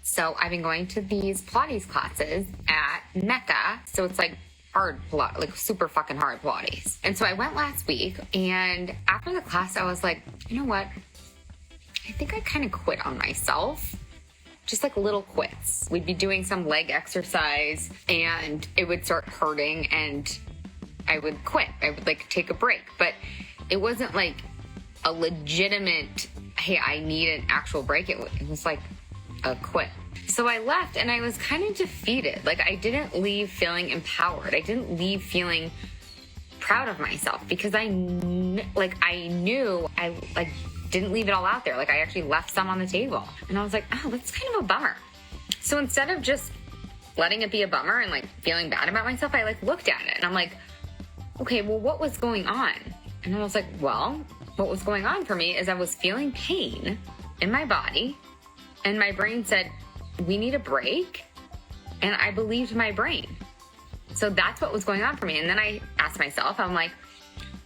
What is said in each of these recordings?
So I've been going to these Pilates classes at Mecca. So it's like hard Pilates, like super fucking hard Pilates. And so I went last week, and after the class, I was like, you know what? I think I kind of quit on myself. Just like little quits. We'd be doing some leg exercise and it would start hurting and I would quit. I would like take a break, but it wasn't like a legitimate, hey, I need an actual break. It was like a quit. So I left and I was kind of defeated. Like I didn't leave feeling empowered. I didn't leave feeling proud of myself because I knew I didn't leave it all out there. Like I actually left some on the table. And I was like, oh, that's kind of a bummer. So instead of just letting it be a bummer and like feeling bad about myself, I like looked at it and I'm like, okay, well, what was going on? And I was like, well, what was going on for me is I was feeling pain in my body and my brain said, we need a break. And I believed my brain. So that's what was going on for me. And then I asked myself, I'm like,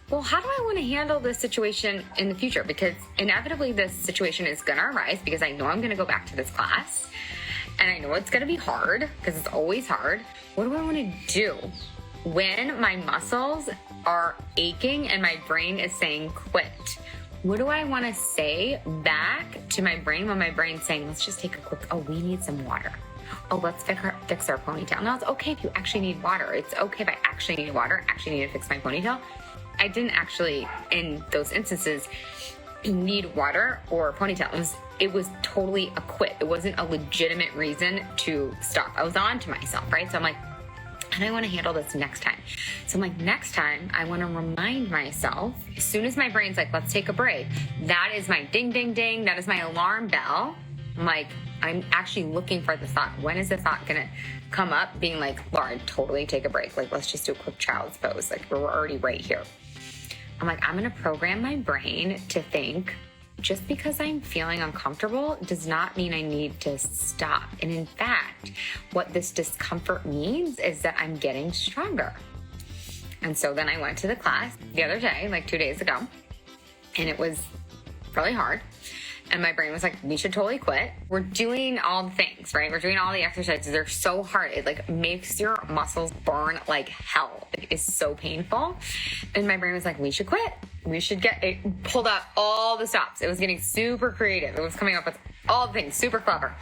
well, how do I want to handle this situation in the future? Because inevitably this situation is going to arise because I know I'm going to go back to this class and I know it's going to be hard because it's always hard. What do I want to do when my muscles are aching and my brain is saying quit? What do I want to say back to my brain when my brain's saying, let's just take a quick, oh, we need some water. Oh, let's fix our ponytail. Now, it's okay if you actually need water. It's okay if I actually need water, actually need to fix my ponytail. I didn't actually, in those instances, need water or a ponytail. It was totally a quit. It wasn't a legitimate reason to stop. I was on to myself, right? So I'm like, how do I want to handle this next time? So I'm like, next time I want to remind myself, as soon as my brain's like, let's take a break, that is my ding, ding, ding. That is my alarm bell. I'm like, I'm actually looking for the thought. When is the thought going to come up being like, Laura, totally take a break. Like, let's just do a quick child's pose. Like, we're already right here. I'm like, I'm going to program my brain to think just because I'm feeling uncomfortable does not mean I need to stop. And in fact, what this discomfort means is that I'm getting stronger. And so then I went to the class the other day, like 2 days ago, and it was really hard. And my brain was like, we should totally quit. We're doing all the things, right? We're doing all the exercises. They're so hard. It like makes your muscles burn like hell. It is so painful. And my brain was like, we should quit. We should it pulled out all the stops. It was getting super creative. It was coming up with all the things, super clever.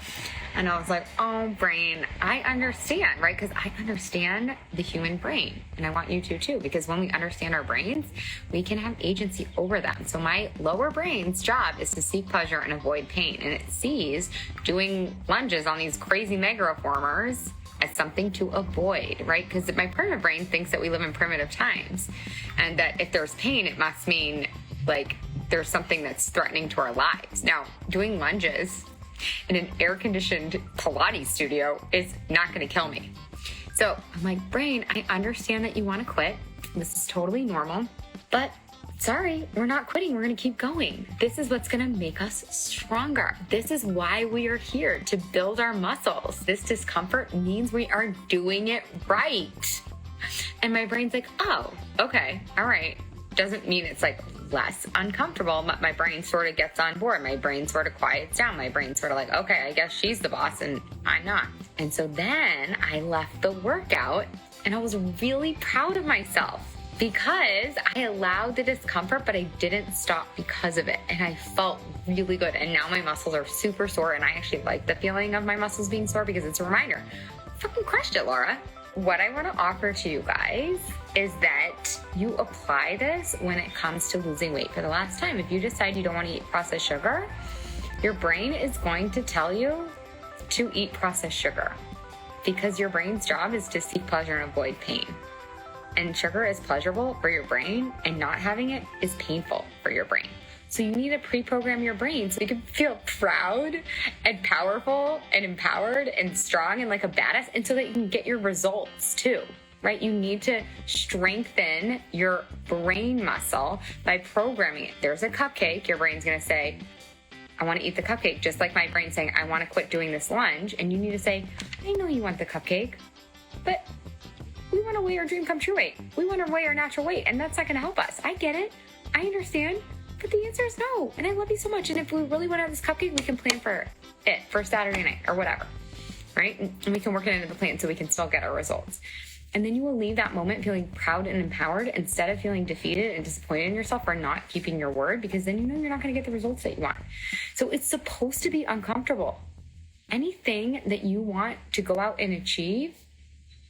And I was like, oh, brain, I understand, right? Because I understand the human brain. And I want you to too, because when we understand our brains, we can have agency over them. So my lower brain's job is to seek pleasure and avoid pain. And it sees doing lunges on these crazy mega reformers as something to avoid, right? Because my primitive brain thinks that we live in primitive times and that if there's pain, it must mean like there's something that's threatening to our lives. Now, doing lunges in an air-conditioned Pilates studio is not going to kill me. So I'm like, brain, I understand that you want to quit. This is totally normal, but sorry, we're not quitting. We're going to keep going. This is what's going to make us stronger. This is why we are here, to build our muscles. This discomfort means we are doing it right. And my brain's like, oh, okay, all right. Doesn't mean it's like less uncomfortable, but my brain sort of gets on board. My brain sort of quiets down. My brain's sort of like, okay, I guess she's the boss and I'm not. And so then I left the workout and I was really proud of myself because I allowed the discomfort, but I didn't stop because of it. And I felt really good. And now my muscles are super sore. And I actually like the feeling of my muscles being sore because it's a reminder. Fucking crushed it, Laura. What I want to offer to you guys is that you apply this when it comes to losing weight for the last time. If you decide you don't want to eat processed sugar, your brain is going to tell you to eat processed sugar because your brain's job is to seek pleasure and avoid pain. And sugar is pleasurable for your brain, and not having it is painful for your brain. So you need to pre-program your brain so you can feel proud and powerful and empowered and strong and like a badass, and so that you can get your results too, right? You need to strengthen your brain muscle by programming it. There's a cupcake. Your brain's going to say, I want to eat the cupcake, just like my brain saying, I want to quit doing this lunge. And you need to say, I know you want the cupcake, but we want to weigh our dream come true weight. We want to weigh our natural weight, and that's not going to help us. I get it. I understand. But the answer is no. And I love you so much. And if we really want to have this cupcake, we can plan for it for Saturday night or whatever, right? And we can work it into the plan so we can still get our results. And then you will leave that moment feeling proud and empowered instead of feeling defeated and disappointed in yourself for not keeping your word, because then you know you're not going to get the results that you want. So it's supposed to be uncomfortable. Anything that you want to go out and achieve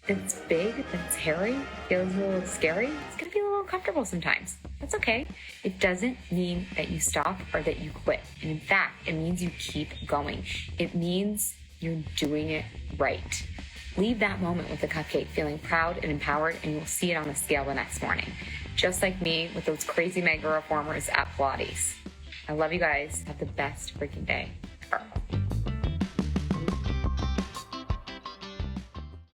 that's big, that's hairy, feels a little scary, it's going to be a little uncomfortable sometimes. That's okay. It doesn't mean that you stop or that you quit. And in fact, it means you keep going. It means you're doing it right. Leave that moment with the cupcake feeling proud and empowered, and you'll see it on the scale the next morning. Just like me with those crazy mega reformers at Pilates. I love you guys. Have the best freaking day ever.